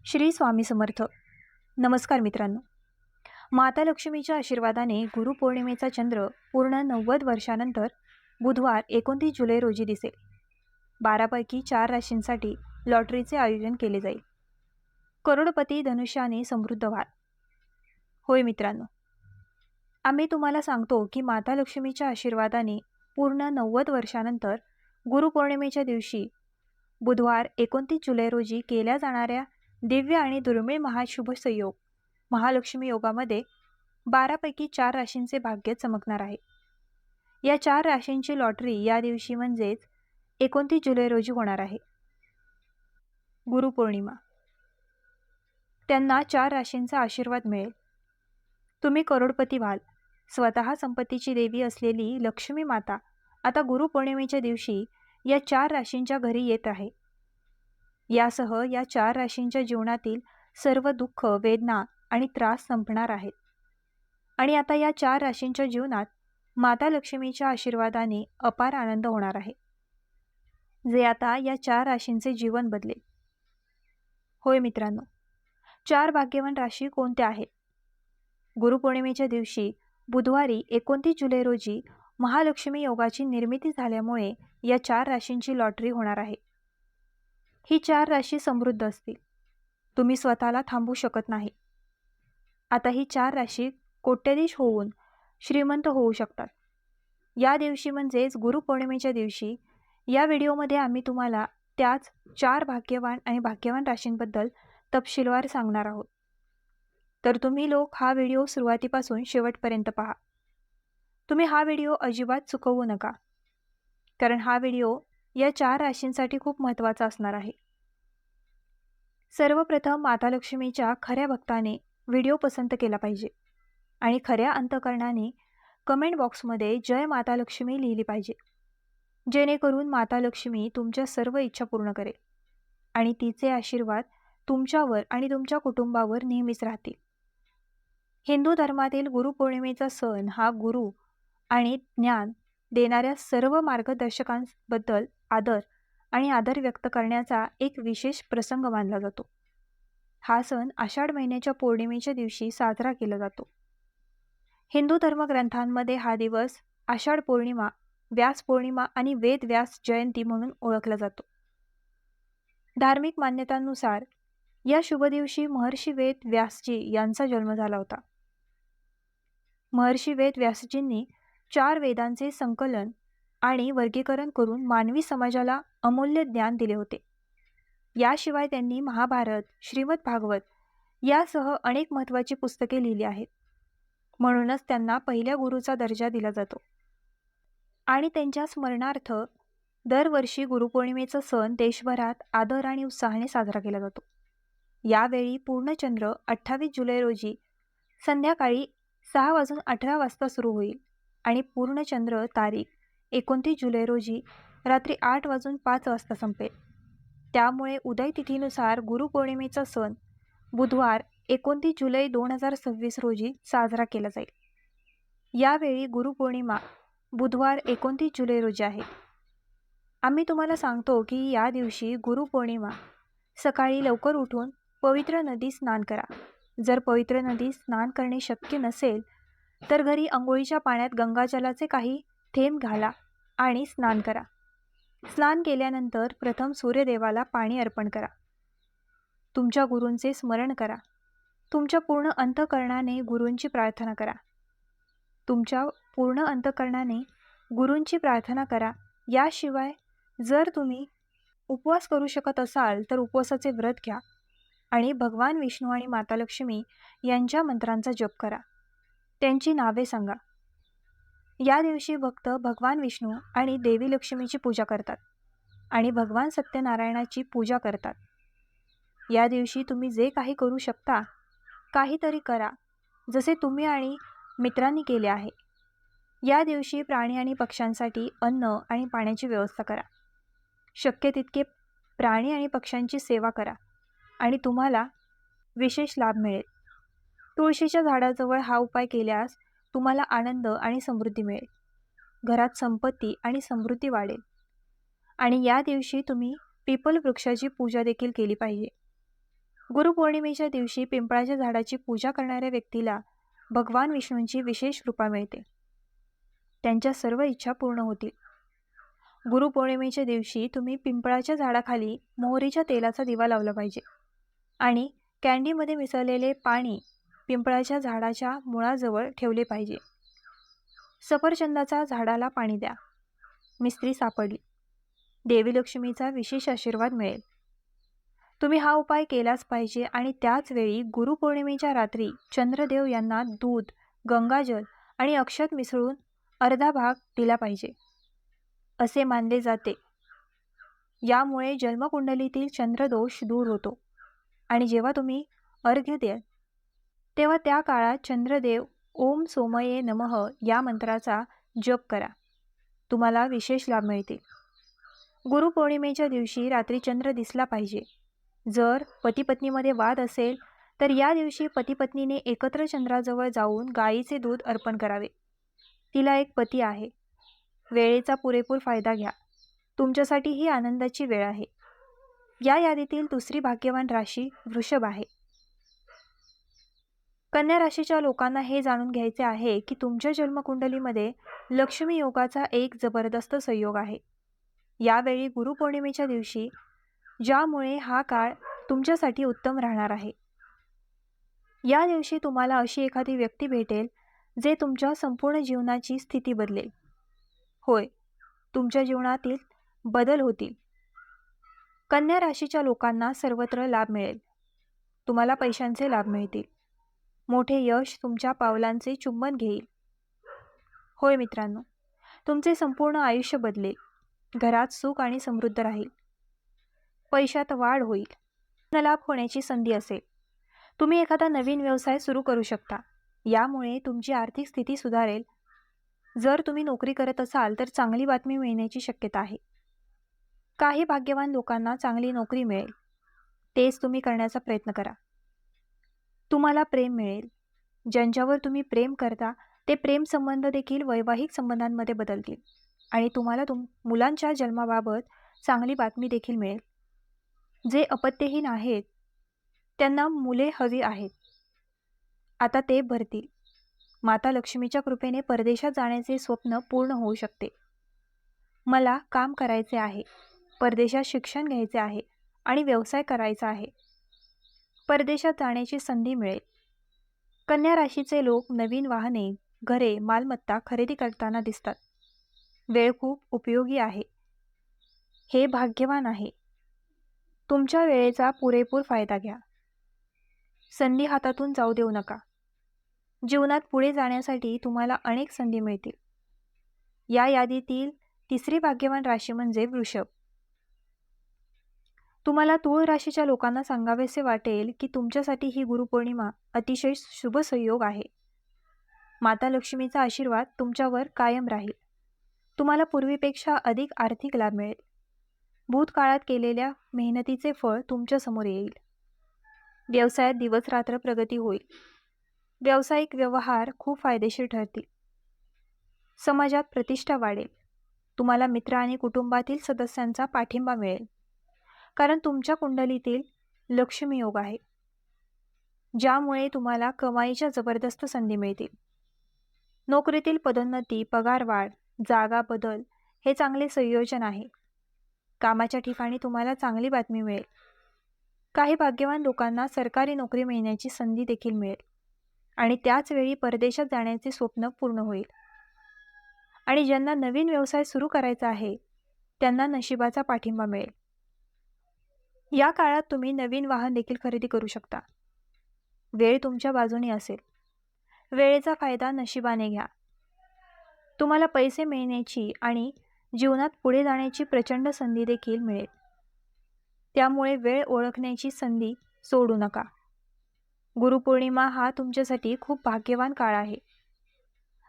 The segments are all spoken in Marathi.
श्री स्वामी समर्थ. नमस्कार मित्रांनो. माता लक्ष्मीच्या आशीर्वादाने गुरुपौर्णिमेचा चंद्र पूर्ण 90 वर्षानंतर बुधवार 29 जुलै रोजी दिसेल. 12 पैकी 4 राशींसाठी लॉटरीचे आयोजन केले जाईल. करोडपती धनुष्याने समृद्ध व्हाल. होय मित्रांनो, आम्ही तुम्हाला सांगतो की माता लक्ष्मीच्या आशीर्वादाने पूर्ण 90 वर्षानंतर गुरुपौर्णिमेच्या दिवशी बुधवार 29 जुलै रोजी केल्या जाणाऱ्या दिव्य आणि दुर्मिळ महाशुभ संयोग महालक्ष्मी योगामध्ये 12 पैकी 4 राशींचे भाग्य चमकणार आहे. या 4 राशींची लॉटरी या दिवशी म्हणजेच 29 जुलै रोजी होणार आहे. गुरुपौर्णिमा. त्यांना 4 राशींचा आशीर्वाद मिळेल. तुम्ही करोडपती व्हाल. स्वतः संपत्तीची देवी असलेली लक्ष्मी माता आता गुरुपौर्णिमेच्या दिवशी या 4 राशींच्या घरी येत आहे. यासह या 4 राशींच्या जीवनातील सर्व दुःख, वेदना आणि त्रास संपणार आहेत. आणि आता या 4 राशींच्या जीवनात माता लक्ष्मीच्या आशीर्वादाने अपार आनंद होणार आहे, जे आता या 4 राशींचे जीवन बदलेल. होय मित्रांनो, 4 भाग्यवान राशी कोणत्या आहेत? गुरुपौर्णिमेच्या दिवशी बुधवारी 29 जुलै रोजी महालक्ष्मी योगाची निर्मिती झाल्यामुळे या 4 राशींची लॉटरी होणार आहे. ही 4 राशी समृद्ध असतील. तुम्ही स्वतःला थांबवू शकत नाही. आता ही 4 राशी कोट्याधीश होऊन श्रीमंत होऊ शकतात. या दिवशी म्हणजेच गुरुपौर्णिमेच्या दिवशी या व्हिडिओमध्ये आम्ही तुम्हाला त्याच 4 भाग्यवान आणि भाग्यवान राशींबद्दल तपशीलवार सांगणार आहोत. तर तुम्ही लोक हा व्हिडिओ सुरुवातीपासून शेवटपर्यंत पहा. तुम्ही हा व्हिडिओ अजिबात चुकवू नका, कारण हा व्हिडिओ या 4 राशींसाठी खूप महत्त्वाचा असणार आहे. सर्वप्रथम माता लक्ष्मीच्या खऱ्या भक्ताने व्हिडिओ पसंत केला पाहिजे आणि खऱ्या अंतःकरणाने कमेंट बॉक्समध्ये जय माता लक्ष्मी लिहिली पाहिजे, जेणेकरून माता लक्ष्मी तुमच्या सर्व इच्छा पूर्ण करेल आणि तिचे आशीर्वाद तुमच्यावर आणि तुमच्या कुटुंबावर नेहमीच राहतील. हिंदू धर्मातील गुरुपौर्णिमेचा सण हा गुरु आणि ज्ञान देणाऱ्या सर्व मार्गदर्शकांबद्दल आदर व्यक्त करण्याचा एक विशेष प्रसंग मानला जातो. हा सण आषाढ महिन्याच्या पौर्णिमेच्या दिवशी साजरा केला जातो. हिंदू धर्मग्रंथांमध्ये हा दिवस आषाढ पौर्णिमा, व्यास पौर्णिमा आणि वेद व्यास जयंती म्हणून ओळखला जातो. धार्मिक मान्यतांनुसार या शुभ दिवशी महर्षी वेद व्यासजी यांचा जन्म झाला होता. महर्षी वेद व्यासजींनी 4 वेदांचे संकलन आणि वर्गीकरण करून मानवी समाजाला अमूल्य ज्ञान दिले होते. याशिवाय त्यांनी महाभारत, श्रीमद भागवत यासह अनेक महत्त्वाची पुस्तके लिहिली आहेत. म्हणूनच त्यांना पहिल्या गुरुचा दर्जा दिला जातो आणि त्यांच्या स्मरणार्थ दरवर्षी गुरुपौर्णिमेचा सण देशभरात आदर आणि उत्साहाने साजरा केला जातो. यावेळी पूर्णचंद्र 28 जुलै रोजी संध्याकाळी 6:18 सुरू होईल आणि पूर्णचंद्र तारीख 29 जुलै रोजी रात्री 8:05 संपेल. त्यामुळे उदय तिथीनुसार गुरुपौर्णिमेचा सण बुधवार 29 जुलै 2026 रोजी साजरा केला जाईल. यावेळी गुरुपौर्णिमा बुधवार 29 जुलै रोजी आहे. आम्ही तुम्हाला सांगतो की या दिवशी गुरुपौर्णिमा सकाळी लवकर उठून पवित्र नदी स्नान करा. जर पवित्र नदी स्नान करणे शक्य नसेल तर घरी अंघोळीच्या पाण्यात गंगाजलाचे काही थेंब घाला आणि स्नान करा. स्नान केल्यानंतर प्रथम सूर्यदेवाला पाणी अर्पण करा. तुमच्या गुरूंचे स्मरण करा. तुमच्या पूर्ण अंतःकरणाने गुरूंची प्रार्थना करा. याशिवाय जर तुम्ही उपवास करू शकत असाल तर उपवासाचे व्रत घ्या आणि भगवान विष्णू आणि माता लक्ष्मी यांच्या मंत्रांचा जप करा. त्यांची नावे सांगा. या दिवशी भक्त भगवान विष्णू आणि देवी लक्ष्मीची पूजा करतात आणि भगवान सत्यनारायणाची पूजा करतात. या दिवशी तुम्ही जे काही करू शकता काहीतरी करा, जसे तुम्ही आणि मित्रांनी केले आहे. या दिवशी प्राणी आणि पक्ष्यांसाठी अन्न आणि पाण्याची व्यवस्था करा. शक्य तितके प्राणी आणि पक्ष्यांची सेवा करा आणि तुम्हाला विशेष लाभ मिळेल. तुळशीच्या झाडाजवळ हा उपाय केल्यास तुम्हाला आनंद आणि समृद्धी मिळेल. घरात संपत्ती आणि समृद्धी वाढेल. आणि या दिवशी तुम्ही पीपल वृक्षाची पूजा देखील केली पाहिजे. गुरुपौर्णिमेच्या दिवशी पिंपळाच्या झाडाची पूजा करणाऱ्या व्यक्तीला भगवान विष्णूंची विशेष कृपा मिळते. त्यांच्या सर्व इच्छा पूर्ण होतील. गुरुपौर्णिमेच्या दिवशी तुम्ही पिंपळाच्या झाडाखाली मोहरीच्या तेलाचा दिवा लावला पाहिजे आणि कॅन्डीमध्ये मिसळलेले पाणी पिंपळाच्या झाडाच्या मुळाजवळ ठेवले पाहिजे. सफरचंदाचा झाडाला पाणी द्या. मिस्त्री सापडली. देवी लक्ष्मीचा विशेष आशीर्वाद मिळेल. तुम्ही हा उपाय केलाच पाहिजे आणि त्याच वेळी गुरुपौर्णिमेच्या रात्री चंद्रदेव यांना दूध, गंगाजल आणि अक्षत मिसळून अर्धा भाग दिला पाहिजे असे मानले जाते. यामुळे जन्मकुंडलीतील चंद्रदोष दूर होतो आणि जेव्हा तुम्ही अर्घ्य द्याल तेव्हा त्या काळात चंद्रदेव ओम सोमये नमः या मंत्राचा जप करा. तुम्हाला विशेष लाभ मिळतील. गुरुपौर्णिमेच्या दिवशी रात्री चंद्र दिसला पाहिजे. जर पती-पत्नीमध्ये वाद असेल तर या दिवशी पती-पत्नीने एकत्र चंद्राजवळ जाऊन गायीचे दूध अर्पण करावे. तिला एक पती आहे. वेळेचा पुरेपूर फायदा घ्या. तुमच्यासाठी ही आनंदाची वेळ आहे. या यादीतील दुसरी भाग्यवान राशी वृषभ आहे. कन्या राशीच्या लोकांना हे जाणून घ्यायचे आहे की तुमच्या जन्मकुंडलीमध्ये लक्ष्मी योगाचा एक जबरदस्त संयोग आहे. यावेळी गुरुपौर्णिमेच्या दिवशी ज्यामुळे हा काळ तुमच्यासाठी उत्तम राहणार आहे. या दिवशी तुम्हाला अशी एखादी व्यक्ती भेटेल जे तुमच्या संपूर्ण जीवनाची स्थिती बदलेल. होय, तुमच्या जीवनातील बदल होतील. कन्या राशीच्या लोकांना सर्वत्र लाभ मिळेल. तुम्हाला पैशांचे लाभ मिळतील. मोठे यश तुमच्या पावलांचे चुंबन घेईल. होय मित्रांनो, तुमचे संपूर्ण आयुष्य बदलेल. घरात सुख आणि समृद्ध राहील. पैशात वाढ होईल. धनलाभ होण्याची संधी असेल. तुम्ही एखादा नवीन व्यवसाय सुरू करू शकता. यामुळे तुमची आर्थिक स्थिती सुधारेल. जर तुम्ही नोकरी करत असाल तर चांगली बातमी मिळण्याची शक्यता आहे. काही भाग्यवान लोकांना चांगली नोकरी मिळेल. तेच तुम्ही करण्याचा प्रयत्न करा. तुम्हाला प्रेम मिळेल. ज्यांच्यावर तुम्ही प्रेम करता ते प्रेम संबंध देखील वैवाहिक संबंधांमध्ये बदलतील आणि तुम्हाला मुलांच्या जन्माबाबत चांगली बातमी देखील मिळेल. जे अपत्यहीन आहेत त्यांना मुले हवी आहेत. आता ते भरतील. माता लक्ष्मीच्या कृपेने परदेशात जाण्याचे स्वप्न पूर्ण होऊ शकते. मला काम करायचे आहे. परदेशात शिक्षण घ्यायचे आहे आणि व्यवसाय करायचा आहे. परदेशात जाण्याची संधी मिळेल. कन्या राशीचे लोक नवीन वाहने, घरे, मालमत्ता खरेदी करताना दिसतात. वेळ खूप उपयोगी आहे. हे भाग्यवान आहे. तुमच्या वेळेचा पुरेपूर फायदा घ्या. संधी हातातून जाऊ देऊ नका. जीवनात पुढे जाण्यासाठी तुम्हाला अनेक संधी मिळतील. या यादीतील तिसरी भाग्यवान राशी म्हणजे वृषभ. तुम्हाला तूळ राशीच्या लोकांना सांगावेसे वाटेल की तुमच्यासाठी ही गुरुपौर्णिमा अतिशय शुभ संयोग आहे. माता लक्ष्मीचा आशीर्वाद तुमच्यावर कायम राहील. तुम्हाला पूर्वीपेक्षा अधिक आर्थिक लाभ मिळेल. भूतकाळात केलेल्या मेहनतीचे फळ तुमच्या समोर येईल. व्यवसायात दिवस-रात्र प्रगती होईल. व्यावसायिक व्यवहार खूप फायदेशीर ठरतील. समाजात प्रतिष्ठा वाढेल. तुम्हाला मित्र आणि कुटुंबातील सदस्यांचा पाठिंबा मिळेल. कारण तुमच्या कुंडलीतील लक्ष्मी योग आहे. ज्यामुळे तुम्हाला कमाईच्या जबरदस्त संधी मिळतील. नोकरीतील पदोन्नती, पगारवाढ, जागा बदल हे चांगले संयोजन आहे. कामाच्या ठिकाणी तुम्हाला चांगली बातमी मिळेल. काही भाग्यवान लोकांना सरकारी नोकरी मिळण्याची संधी देखील मिळेल आणि त्याच वेळी परदेशात जाण्याचे स्वप्न पूर्ण होईल. आणि ज्यांना नवीन व्यवसाय सुरू करायचा आहे त्यांना नशिबाचा पाठिंबा मिळेल. या काळात तुम्ही नवीन वाहन देखील खरेदी करू शकता. वेळ तुमच्या बाजूने असेल. वेळेचा फायदा नशिबाने घ्या. तुम्हाला पैसे मिळण्याची आणि जीवनात पुढे जाण्याची प्रचंड संधी देखील मिळेल. त्यामुळे वेळ ओळखण्याची संधी सोडू नका. गुरुपौर्णिमा हा तुमच्यासाठी खूप भाग्यवान काळ आहे.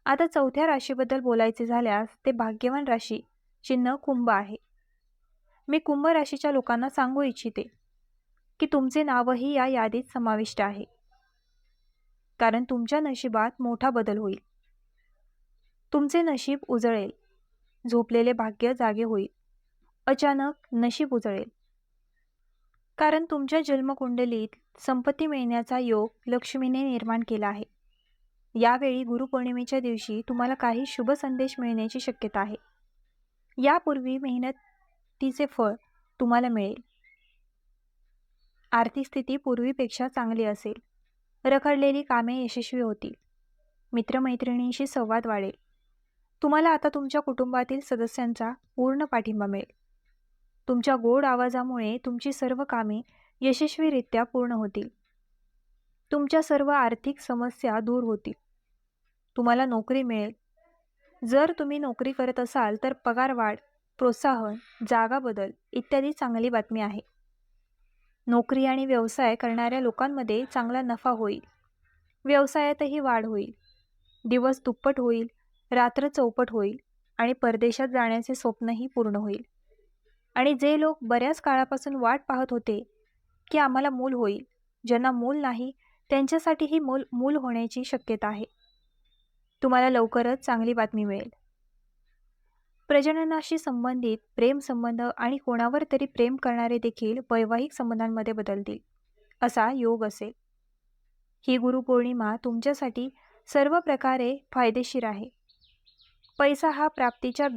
आता चौथ्या राशीबद्दल बोलायचे झाल्यास ते भाग्यवान राशी चिन्ह कुंभ आहे. मी कुंभ राशीच्या लोकांना सांगू इच्छिते की तुमचे नावही या यादीत समाविष्ट आहे. कारण तुमच्या नशिबात मोठा बदल होईल. तुमचे नशीब उजळेल. झोपलेले भाग्य जागे होईल. अचानक नशीब उजळेल. कारण तुमच्या जन्मकुंडलीत संपत्ती मिळण्याचा योग लक्ष्मीने निर्माण केला आहे. यावेळी गुरुपौर्णिमेच्या दिवशी तुम्हाला काही शुभ संदेश मिळण्याची शक्यता आहे. यापूर्वी मेहनतीचे फळ तुम्हाला मिळेल. आर्थिक स्थिती पूर्वीपेक्षा चांगली असेल. रखडलेली कामे यशस्वी होतील. मित्रमैत्रिणींशी संवाद वाढेल. तुम्हाला आता तुमच्या कुटुंबातील सदस्यांचा पूर्ण पाठिंबा मिळेल. तुमच्या गोड आवाजामुळे तुमची सर्व कामे यशस्वीरित्या पूर्ण होतील. तुमच्या सर्व आर्थिक समस्या दूर होतील. तुम्हाला नोकरी मिळेल. जर तुम्ही नोकरी करत असाल तर पगारवाढ, प्रोत्साहन, जागा बदल इत्यादी चांगली बातमी आहे. नोकरी आणि व्यवसाय करणाऱ्या लोकांमध्ये चांगला नफा होईल. व्यवसायातही वाढ होईल. दिवस दुप्पट होईल, रात्र चौपट होईल आणि परदेशात जाण्याचे स्वप्नही पूर्ण होईल. आणि जे लोक बऱ्याच काळापासून वाट पाहत होते की आम्हाला मूल होईल, ज्यांना मूल नाही त्यांच्यासाठीही मूल होण्याची शक्यता आहे. तुम्हाला लवकरच चांगली बातमी मिळेल. प्रजननाशी संबंधित प्रेम संबंध आणि कोणावर तरी प्रेम करणारे देखील वैवाहिक संबंधांमध्ये बदलतील असा योग असेल. ही गुरुपौर्णिमा तुमच्यासाठी सर्व प्रकारे फायदेशीर आहे. पैसा हा प्राप्तीच्या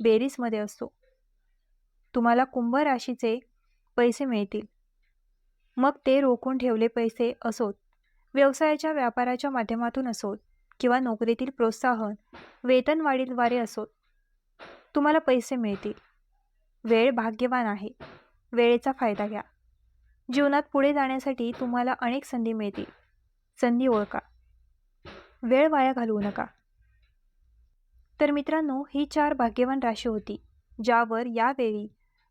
बेरीजमध्ये असतो. तुम्हाला कुंभ राशीचे पैसे मिळतील. मग ते रोखून ठेवले पैसे असोत, व्यवसायाच्या व्यापाराच्या माध्यमातून असोत किंवा नोकरीतील प्रोत्साहन, वेतनवाढीद्वारे असोत, तुम्हाला पैसे मिळतील. वेळ भाग्यवान आहे. वेळेचा फायदा घ्या. जीवनात पुढे जाण्यासाठी तुम्हाला अनेक संधी मिळतील. संधी ओळखा. वेळ वाया घालवू नका. तर मित्रांनो, ही 4 भाग्यवान राशी होती ज्यावर यावेळी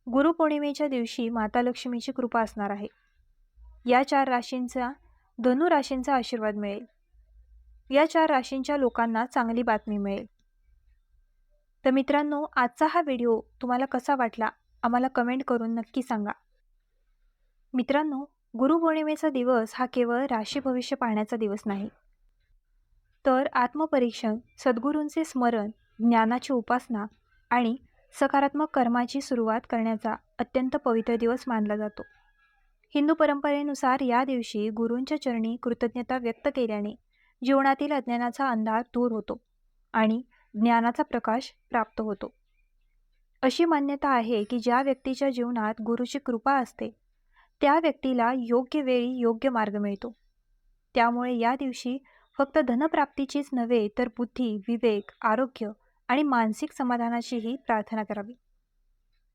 गुरुपौर्णिमेच्या दिवशी माता लक्ष्मीची कृपा असणार आहे. या 4 राशींचा धनु राशींचा आशीर्वाद मिळेल. या 4 राशींच्या लोकांना चांगली बातमी मिळेल. तर मित्रांनो, आजचा हा व्हिडिओ तुम्हाला कसा वाटला आम्हाला कमेंट करून नक्की सांगा. मित्रांनो, गुरुपौर्णिमेचा दिवस हा केवळ राशी भविष्य पाहण्याचा दिवस नाही, तर आत्मपरीक्षण, सद्गुरूंचे स्मरण, ज्ञानाची उपासना आणि सकारात्मक कर्माची सुरुवात करण्याचा अत्यंत पवित्र दिवस मानला जातो. हिंदू परंपरेनुसार या दिवशी गुरूंच्या चरणी कृतज्ञता व्यक्त केल्याने जीवनातील अज्ञानाचा अंधार दूर होतो आणि ज्ञानाचा प्रकाश प्राप्त होतो. अशी मान्यता आहे की ज्या व्यक्तीच्या जीवनात गुरुची कृपा असते त्या व्यक्तीला योग्य वेळी योग्य मार्ग मिळतो. त्यामुळे या दिवशी फक्त धनप्राप्तीचीच नव्हे तर बुद्धी, विवेक, आरोग्य आणि मानसिक समाधानाचीही प्रार्थना करावी.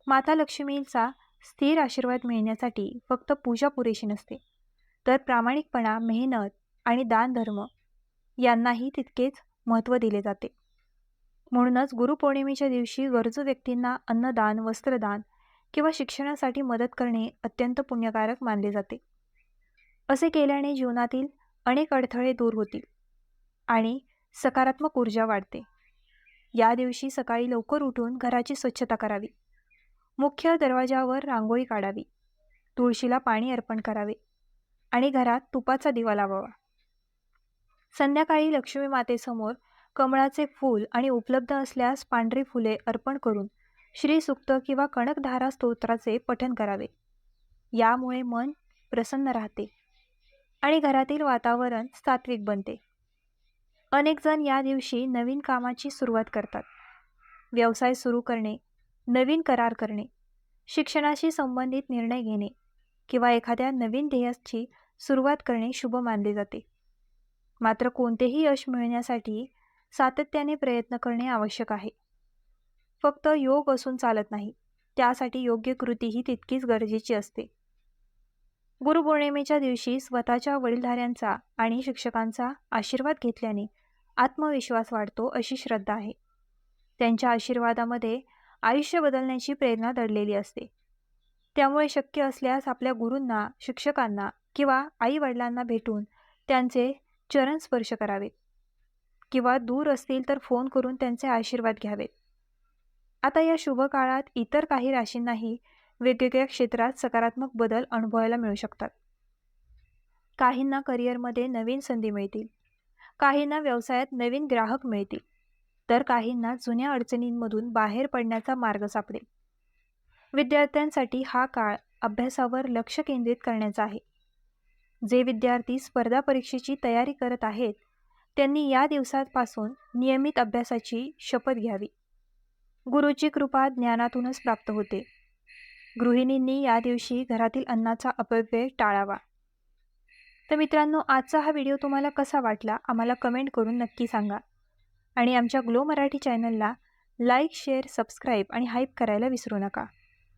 माता लक्ष्मीचा स्थिर आशीर्वाद मिळण्यासाठी फक्त पूजा पुरेशी नसते, तर प्रामाणिकपणा, मेहनत आणि दानधर्म यांनाही तितकेच महत्त्व दिले जाते. म्हणूनच गुरुपौर्णिमेच्या दिवशी गरजू व्यक्तींना अन्नदान, वस्त्रदान किंवा शिक्षणासाठी मदत करणे अत्यंत पुण्यकारक मानले जाते. असे केल्याने जीवनातील अनेक अडथळे दूर होतील आणि सकारात्मक ऊर्जा वाढते. या दिवशी सकाळी लवकर उठून घराची स्वच्छता करावी. मुख्य दरवाजावर रांगोळी काढावी. तुळशीला पाणी अर्पण करावे आणि घरात तुपाचा दिवा लावावा. संध्याकाळी लक्ष्मी मातेसमोर कमळाचे फूल आणि उपलब्ध असल्यास पांढरी फुले अर्पण करून श्री सूक्त किंवा कणकधारा स्तोत्राचे पठण करावे. यामुळे मन प्रसन्न राहते आणि घरातील वातावरण सात्विक बनते. अनेक जण या दिवशी नवीन कामाची सुरुवात करतात. व्यवसाय सुरू करणे, नवीन करार करणे, शिक्षणाशी संबंधित निर्णय घेणे किंवा एखाद्या नवीन ध्येयाची सुरुवात करणे शुभ मानले जाते. मात्र कोणतेही यश मिळण्यासाठी सातत्याने प्रयत्न करणे आवश्यक आहे. फक्त योग असून चालत नाही, त्यासाठी योग्य कृतीही तितकीच गरजेची असते. गुरुपौर्णिमेच्या दिवशी स्वतःच्या वडीलधाऱ्यांचा आणि शिक्षकांचा आशीर्वाद घेतल्याने आत्मविश्वास वाढतो अशी श्रद्धा आहे. त्यांच्या आशीर्वादामध्ये आयुष्य बदलण्याची प्रेरणा दडलेली असते. त्यामुळे शक्य असल्यास आपल्या गुरूंना, शिक्षकांना किंवा आई-वडिलांना भेटून त्यांचे चरण स्पर्श करावेत किंवा दूर असतील तर फोन करून त्यांचे आशीर्वाद घ्यावेत. आता या शुभ काळात इतर काही राशींनाही वेगवेगळ्या क्षेत्रात सकारात्मक बदल अनुभवायला मिळू शकतात. काहींना करिअरमध्ये नवीन संधी मिळतील, काहींना व्यवसायात नवीन ग्राहक मिळतील, तर काहींना जुन्या अडचणींमधून बाहेर पडण्याचा मार्ग सापडेल. विद्यार्थ्यांसाठी हा काळ अभ्यासावर लक्ष केंद्रित करण्याचा आहे. जे विद्यार्थी स्पर्धा परीक्षेची तयारी करत आहेत त्यांनी या दिवसापासून नियमित अभ्यासाची शपथ घ्यावी. गुरुची कृपा ज्ञानातूनच प्राप्त होते. गृहिणींनी या दिवशी घरातील अन्नाचा अपव्यय टाळावा. तर मित्रांनो, आजचा हा व्हिडिओ तुम्हाला कसा वाटला आम्हाला कमेंट करून नक्की सांगा. आणि आमच्या ग्लो मराठी चॅनलला लाईक, शेअर, सबस्क्राईब आणि हाईप करायला विसरू नका.